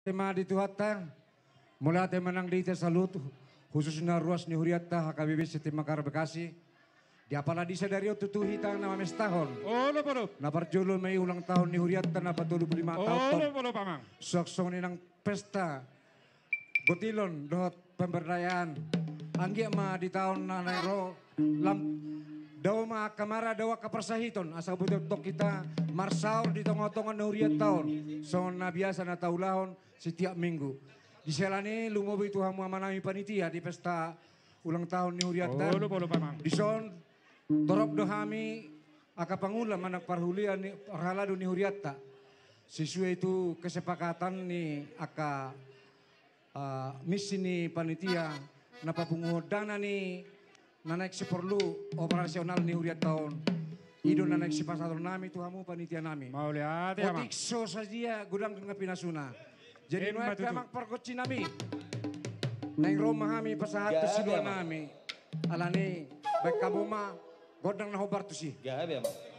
tema di Tuhatang, mula tema nang dita salut, khususnya ruas ni Huriatta HKBP Sistema Kar Bekasi. Di apala di sadari tutuhi tang nama mestahon. Olo polo. Na parjulo may ulang tahun ni Huriatta na patulog 5 tahun. Olo polo pamang. Soksong ni ng pesta. Gotilon dohot pemberdayaan. Anggi ma di tahun na nairo. Daw mga kamara daw kapersahiton. Asa butok kita marsaur di tongotongan na Huriat tahun. So na biasa na taulahon setiap minggu. Di selani lumobo itu hamu manami panitia di pesta ulang tahun ni Huriatta. Olo polo pamang. Di son torop dohami akapangulam anak parhulian ni halado ni Huriatta. Sesuai itu kesepakatan ni misi ni panitia napapunguh dana ni naik seperlu operasional ni Huriatta tahun. Ido naik si pasador nami tu hamu panitia nami. Mau lihat ya, Mang. Otikso saja gudang dengan pinasuna. Jadi nuai memang perkoci nami. Neng rumah kami pasahat tu sidua nami. Alani baik kamu mah godang na hobar tu sih. Gabi, Mang.